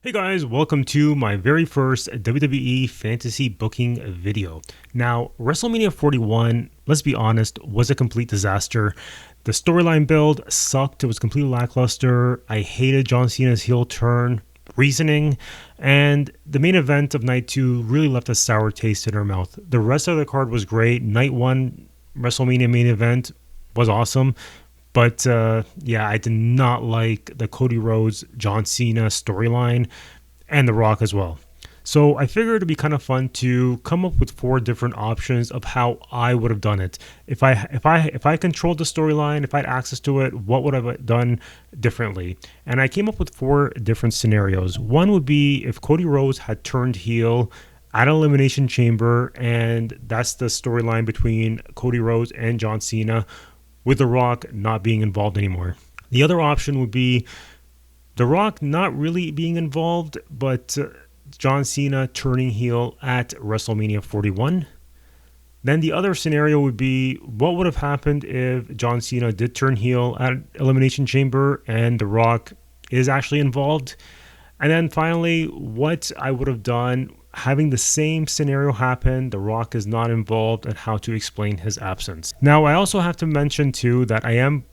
Hey guys, welcome to my very first WWE fantasy booking video. Now, WrestleMania 41, let's be honest, was a complete disaster. The storyline build sucked, it was completely lackluster. I hated John Cena's heel turn reasoning, and the main event of night 2 really left a sour taste in our mouth. The rest of the card was great. Night 1 WrestleMania main event was awesome. But yeah, I did not like the Cody Rhodes, John Cena storyline and The Rock as well. So I figured it'd be kind of fun to come up with 4 different options of how I would have done it. If I controlled the storyline, if I had access to it, what would I have done differently? And I came up with 4 different scenarios. One would be if Cody Rhodes had turned heel at Elimination Chamber, and that's the storyline between Cody Rhodes and John Cena, with The Rock not being involved anymore. The other option would be The Rock not really being involved, but John Cena turning heel at WrestleMania 41. Then the other scenario would be what would have happened if John Cena did turn heel at Elimination Chamber and The Rock is actually involved. And then finally, what I would have done having the same scenario happen, The Rock is not involved, and how to explain his absence. Now, I also have to mention too that I am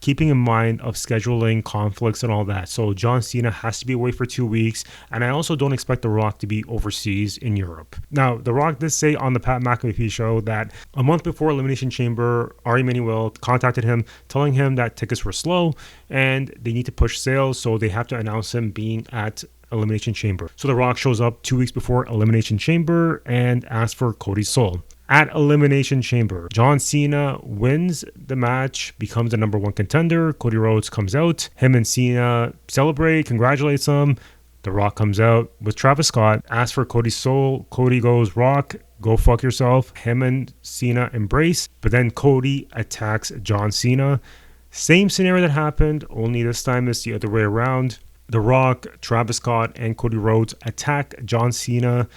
keeping in mind of scheduling conflicts and all that. So John Cena has to be away for 2 weeks, and I also don't expect The Rock to be overseas in Europe. Now, The Rock did say on the Pat McAfee show that a month before Elimination Chamber, Ari Emanuel contacted him, telling him that tickets were slow and they need to push sales, so they have to announce him being at Elimination Chamber. So The Rock shows up 2 weeks before Elimination Chamber and asks for Cody's soul. At Elimination Chamber, John Cena wins the match, becomes the number 1 contender. Cody Rhodes comes out. Him and Cena celebrate, congratulates him. The Rock comes out with Travis Scott, asks for Cody's soul. Cody goes, Rock, go fuck yourself. Him and Cena embrace, but then Cody attacks John Cena. Same scenario that happened, only this time it's the other way around. The Rock, Travis Scott, and Cody Rhodes attack John Cena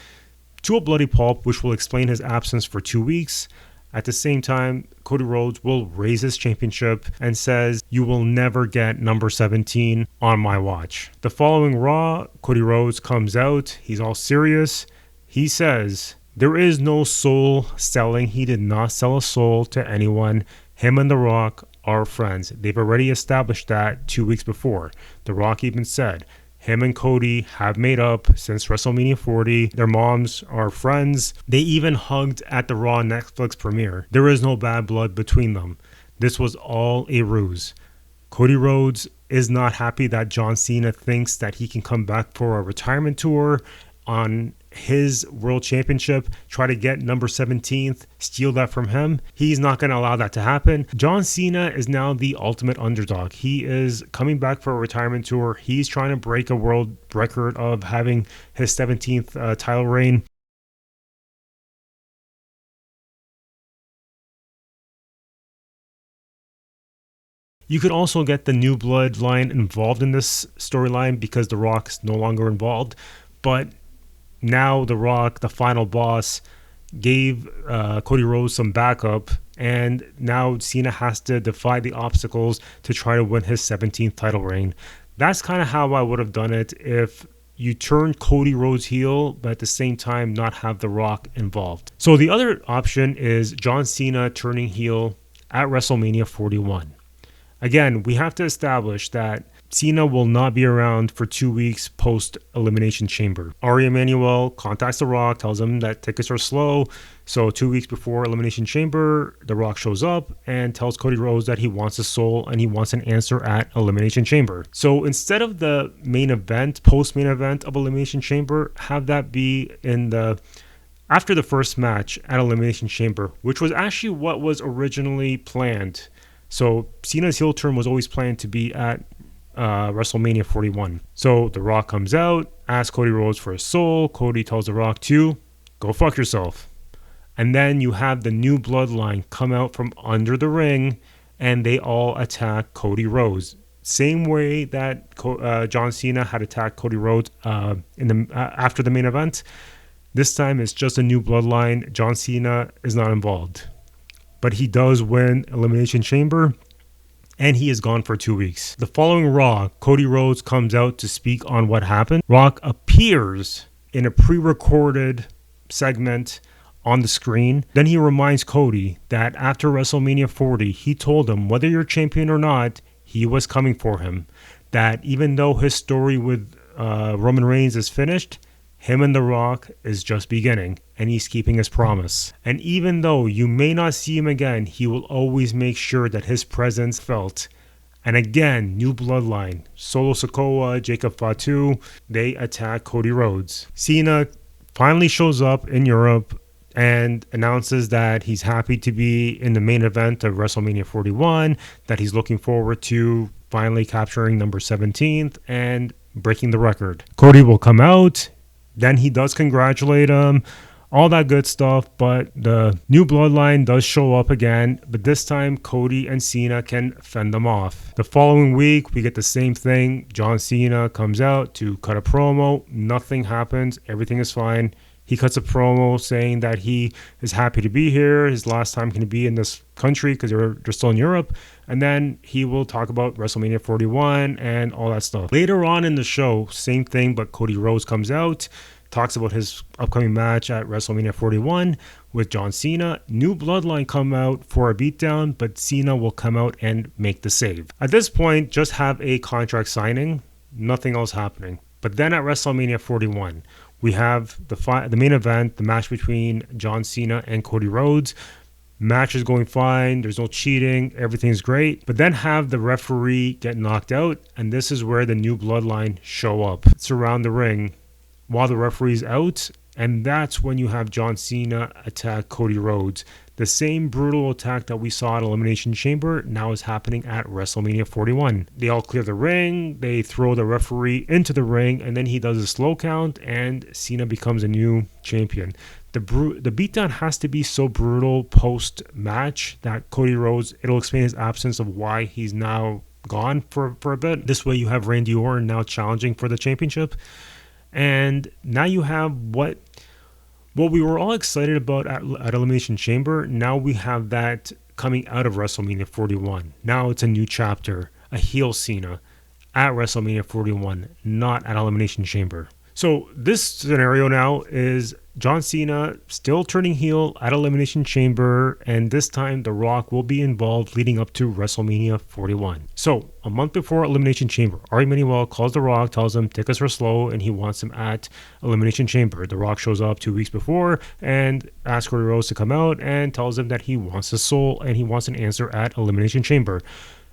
to a bloody pulp, which will explain his absence for 2 weeks. At the same time, Cody Rhodes will raise his championship and says, you will never get number 17 on my watch. The following Raw, Cody Rhodes comes out. He's all serious. He says, there is no soul selling. He did not sell a soul to anyone. Him and The Rock are friends. They've already established that 2 weeks before. The Rock even said, him and Cody have made up since WrestleMania 40. Their moms are friends. They even hugged at the Raw Netflix premiere. There is no bad blood between them. This was all a ruse. Cody Rhodes is not happy that John Cena thinks that he can come back for a retirement tour on his world championship, try to get number 17th, steal that from him. He's not going to allow that to happen. John Cena is now the ultimate underdog. He is coming back for a retirement tour. He's trying to break a world record of having his 17th title reign. You could also get the New Bloodline involved in this storyline because The Rock's no longer involved, but now The Rock, the final boss, gave Cody Rhodes some backup, and now Cena has to defy the obstacles to try to win his 17th title reign. That's kind of how I would have done it if you turn Cody Rhodes heel, but at the same time not have The Rock involved. So the other option is John Cena turning heel at WrestleMania 41. Again, we have to establish that Cena will not be around for 2 weeks post Elimination Chamber. Ari Emanuel contacts The Rock, tells him that tickets are slow. So 2 weeks before Elimination Chamber, The Rock shows up and tells Cody Rhodes that he wants a soul and he wants an answer at Elimination Chamber. So instead of the main event, post-main event of Elimination Chamber, have that be in after the first match at Elimination Chamber, which was actually what was originally planned. So Cena's heel turn was always planned to be at WrestleMania 41. So The Rock comes out, asks Cody Rhodes for his soul. Cody tells The Rock to go fuck yourself. And then you have the New Bloodline come out from under the ring and they all attack Cody Rhodes. Same way that John Cena had attacked Cody Rhodes after the main event. This time it's just a New Bloodline. John Cena is not involved. But he does win Elimination Chamber. and he is gone for 2 weeks. The following Raw, Cody Rhodes comes out to speak on what happened. Rock appears in a pre-recorded segment on the screen. Then he reminds Cody that after WrestleMania 40, he told him whether you're champion or not, he was coming for him. That even though his story with Roman Reigns is finished, him and The Rock is just beginning, and he's keeping his promise. And even though you may not see him again, he will always make sure that his presence felt. And again, new bloodline. Solo Sikoa, Jacob Fatu, they attack Cody Rhodes. Cena finally shows up in Europe and announces that he's happy to be in the main event of WrestleMania 41, that he's looking forward to finally capturing number 17th and breaking the record. Cody will come out. Then he does congratulate him, all that good stuff, but the new bloodline does show up again, but this time Cody and Cena can fend them off. The following week, we get the same thing. John Cena comes out to cut a promo. Nothing happens. Everything is fine. He cuts a promo saying that he is happy to be here. His last time can be in this country because they're still in Europe. And then he will talk about WrestleMania 41 and all that stuff. Later on in the show, same thing, but Cody Rhodes comes out, talks about his upcoming match at WrestleMania 41 with John Cena. New bloodline come out for a beatdown, but Cena will come out and make the save. At this point, just have a contract signing, nothing else happening. But then at WrestleMania 41, we have the main event, the match between John Cena and Cody Rhodes. Match is going fine. There's no cheating. Everything's great. But then have the referee get knocked out. And this is where the new bloodline show up. Surround the ring while the referee's out. And that's when you have John Cena attack Cody Rhodes. The same brutal attack that we saw at Elimination Chamber now is happening at WrestleMania 41. They all clear the ring, they throw the referee into the ring, and then he does a slow count, and Cena becomes a new champion. The beatdown has to be so brutal post-match that Cody Rhodes, it'll explain his absence of why he's now gone for a bit. This way you have Randy Orton now challenging for the championship. And now you have what we were all excited about at Elimination Chamber. Now we have that coming out of WrestleMania 41. Now it's a new chapter, a heel Cena at WrestleMania 41, not at Elimination Chamber. So this scenario now is John Cena still turning heel at Elimination Chamber, and this time The Rock will be involved leading up to WrestleMania 41. So a month before Elimination Chamber, Ari Manuel calls The Rock, tells him take us for slow, and he wants him at Elimination Chamber. The Rock shows up 2 weeks before and asks Cody Rhodes to come out and tells him that he wants his soul and he wants an answer at Elimination Chamber.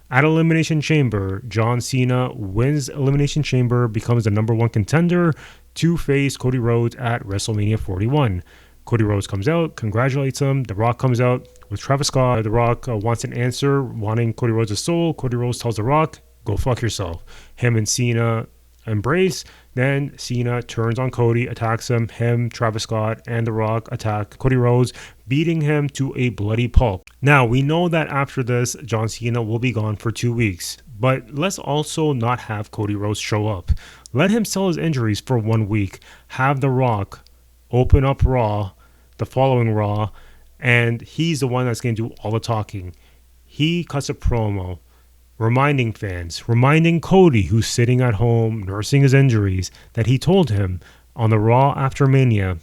At Elimination Chamber, John Cena wins Elimination Chamber, becomes the number one contender to face Cody Rhodes at WrestleMania 41. Cody Rhodes comes out, congratulates him. The Rock comes out with Travis Scott. The Rock wants an answer, wanting Cody Rhodes' soul. Cody Rhodes tells The Rock, go fuck yourself. Him and Cena embrace. Then Cena turns on Cody, attacks him. Him, Travis Scott, and The Rock attack Cody Rhodes, beating him to a bloody pulp. Now, we know that after this, John Cena will be gone for 2 weeks. But let's also not have Cody Rhodes show up. Let him sell his injuries for 1 week. Have The Rock open up Raw, the following Raw, and he's the one that's going to do all the talking. He cuts a promo reminding fans, reminding Cody, who's sitting at home nursing his injuries, that he told him on the Raw after Mania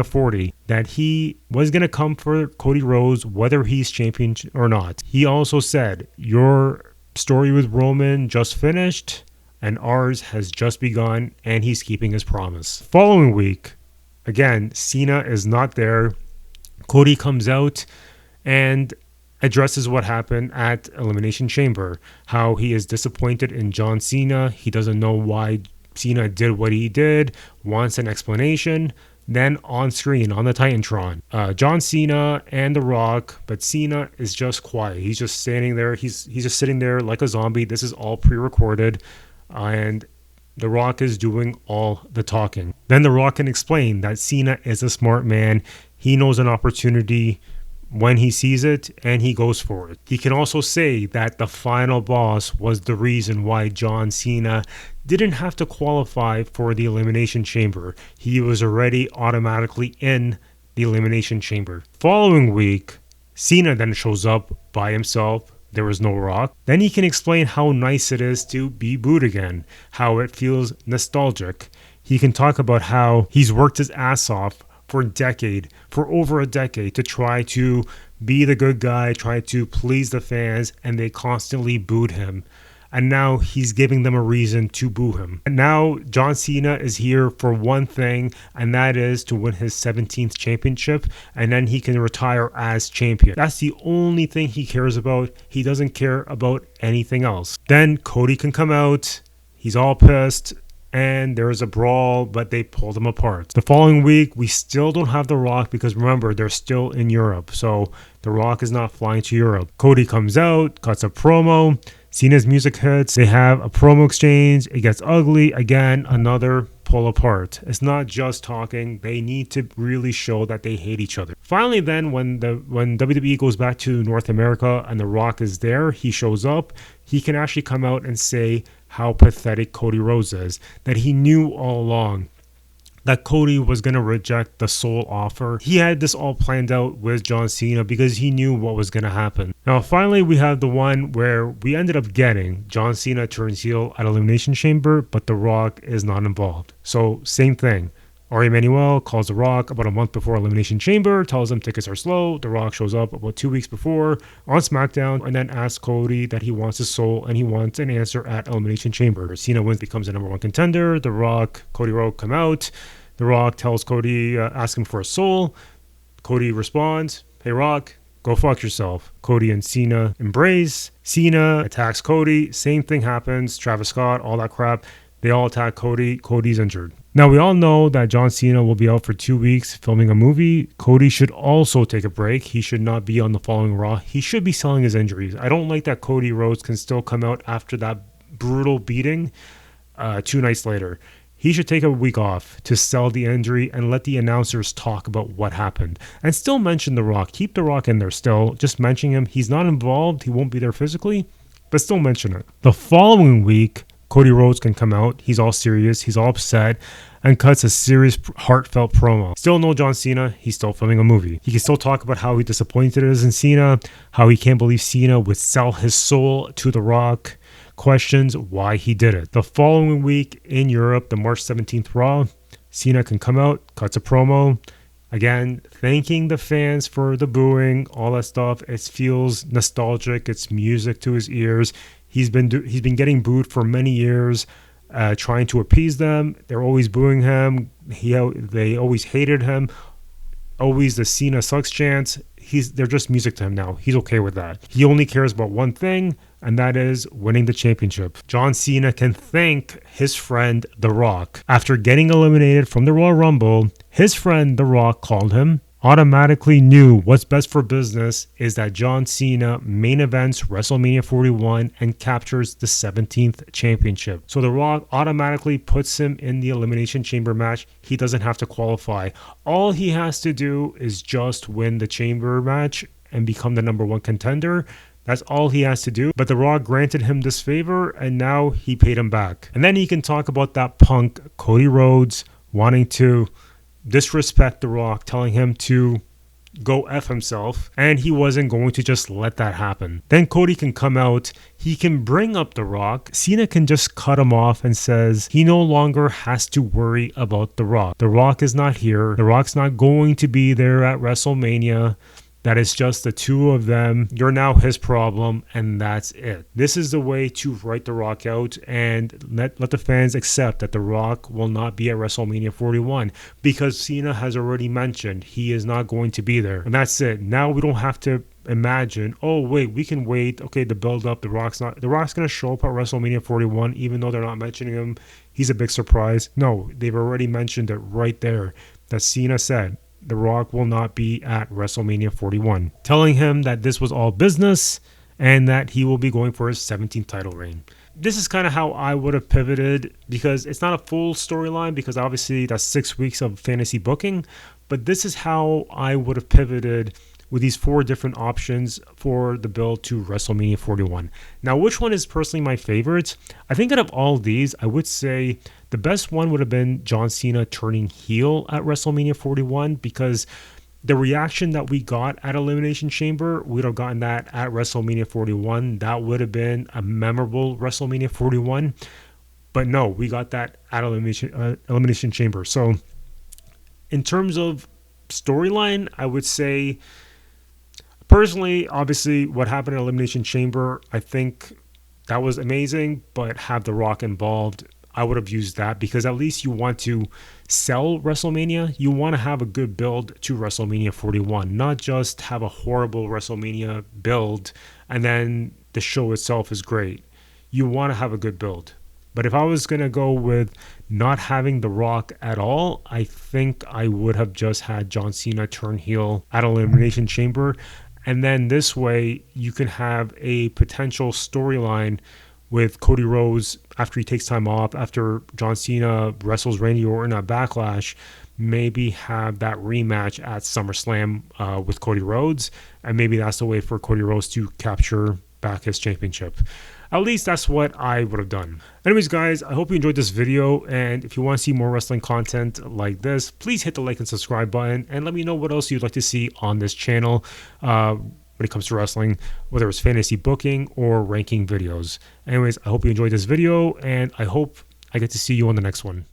40, that he was going to come for Cody Rhodes whether he's champion or not. He also said, your story with Roman just finished and ours has just begun, and he's keeping his promise. Following week, again, Cena is not there. Cody comes out and addresses what happened at Elimination Chamber, how he is disappointed in John Cena. He doesn't know why Cena did what he did, wants an explanation. Then on screen, on the Titantron, John Cena and The Rock, but Cena is just quiet. He's just standing there. He's just sitting there like a zombie. This is all pre-recorded, and The Rock is doing all the talking. Then The Rock can explain that Cena is a smart man. He knows an opportunity when he sees it, and he goes for it. He can also say that the final boss was the reason why John Cena didn't have to qualify for the Elimination Chamber. He was already automatically in the Elimination Chamber. Following week, Cena then shows up by himself, there was no Rock. Then he can explain how nice it is to be booed again, how it feels nostalgic. He can talk about how he's worked his ass off for over a decade to try to be the good guy, try to please the fans, and they constantly booed him. And now he's giving them a reason to boo him. And now John Cena is here for one thing, and that is to win his 17th championship, and then he can retire as champion. That's the only thing he cares about. He doesn't care about anything else. Then Cody can come out. He's all pissed. And there was a brawl, but they pulled them apart. The following week, we still don't have The Rock because remember, they're still in Europe. So The Rock is not flying to Europe. Cody comes out, cuts a promo. Cena's music hits. They have a promo exchange. It gets ugly. Again, another pull apart. It's not just talking. They need to really show that they hate each other. Finally, then, when WWE goes back to North America and The Rock is there, he shows up. He can actually come out and say how pathetic Cody Rhodes is, that he knew all along that Cody was going to reject the Soul offer. He had this all planned out with John Cena because he knew what was going to happen. Now, finally, we have the one where we ended up getting John Cena turns heel at Elimination Chamber, but The Rock is not involved. So, same thing. Ari Emanuel calls The Rock about a month before Elimination Chamber, tells him tickets are slow. The Rock shows up about 2 weeks before on SmackDown and then asks Cody that he wants his soul and he wants an answer at Elimination Chamber. Cena wins, becomes the number one contender. The Rock, Cody Rhodes come out. The Rock tells Cody, ask him for a soul. Cody responds, hey Rock, go fuck yourself. Cody and Cena embrace. Cena attacks Cody. Same thing happens. Travis Scott, all that crap. They all attack Cody. Cody's injured. Now, we all know that John Cena will be out for 2 weeks filming a movie. Cody should also take a break. He should not be on the following Raw. He should be selling his injuries. I don't like that Cody Rhodes can still come out after that brutal beating 2 nights later. He should take a week off to sell the injury and let the announcers talk about what happened. And still mention The Rock. Keep The Rock in there still. Just mention him. He's not involved. He won't be there physically, but still mention it. The following week, Cody Rhodes can come out. He's all serious. He's all upset and cuts a serious, heartfelt promo. Still no John Cena. He's still filming a movie. He can still talk about how he disappointed is in Cena, how he can't believe Cena would sell his soul to The Rock. Questions why he did it. The following week in Europe, the March 17th Raw, Cena can come out, cuts a promo. Again, thanking the fans for the booing, all that stuff. It feels nostalgic. It's music to his ears. He's been getting booed for many years, trying to appease them. They're always booing him. They always hated him. Always the Cena sucks chants. They're just music to him now. He's okay with that. He only cares about one thing, and that is winning the championship. John Cena can thank his friend The Rock. After getting eliminated from the Royal Rumble, his friend The Rock called him, automatically knew what's best for business is that John Cena main events WrestleMania 41 and captures the 17th championship. So The Rock automatically puts him in the Elimination Chamber match. He doesn't have to qualify. All he has to do is just win the Chamber match and become the number one contender. That's all he has to do. But The Rock granted him this favor and now he paid him back. And then he can talk about that punk Cody Rhodes wanting to disrespect The Rock, telling him to go F himself, and he wasn't going to just let that happen. Then Cody can come out, he can bring up The Rock. Cena can just cut him off and says he no longer has to worry about The Rock. The Rock is not here. The Rock's not going to be there at WrestleMania. That is just the two of them. You're now his problem, and that's it. This is the way to write The Rock out and let the fans accept that The Rock will not be at WrestleMania 41 because Cena has already mentioned he is not going to be there. And that's it. Now we don't have to imagine, oh wait, we can wait. Okay, the build up, The Rock's going to show up at WrestleMania 41 even though they're not mentioning him. He's a big surprise. No, they've already mentioned it right there that Cena said The Rock will not be at WrestleMania 41, telling him that this was all business and that he will be going for his 17th title reign. This is kind of how I would have pivoted because it's not a full storyline because obviously that's 6 weeks of fantasy booking, but this is how I would have pivoted with these 4 different options for the build to WrestleMania 41. Now, which one is personally my favorite? I think out of all these, I would say the best one would have been John Cena turning heel at WrestleMania 41 because the reaction that we got at Elimination Chamber, we'd have gotten that at WrestleMania 41. That would have been a memorable WrestleMania 41. But no, we got that at Elimination Chamber. So in terms of storyline, I would say, personally, obviously, what happened at Elimination Chamber, I think that was amazing, but have The Rock involved, I would have used that, because at least you want to sell WrestleMania. You want to have a good build to WrestleMania 41, not just have a horrible WrestleMania build and then the show itself is great. You want to have a good build. But if I was going to go with not having The Rock at all, I think I would have just had John Cena turn heel at Elimination Chamber. And then this way, you can have a potential storyline with Cody Rhodes after he takes time off, after John Cena wrestles Randy Orton at Backlash, maybe have that rematch at SummerSlam with Cody Rhodes. And maybe that's the way for Cody Rhodes to capture back his championship. At least that's what I would have done. Anyways, guys, I hope you enjoyed this video. And if you want to see more wrestling content like this, please hit the like and subscribe button. And let me know what else you'd like to see on this channel when it comes to wrestling, whether it's fantasy booking or ranking videos. Anyways, I hope you enjoyed this video. And I hope I get to see you on the next one.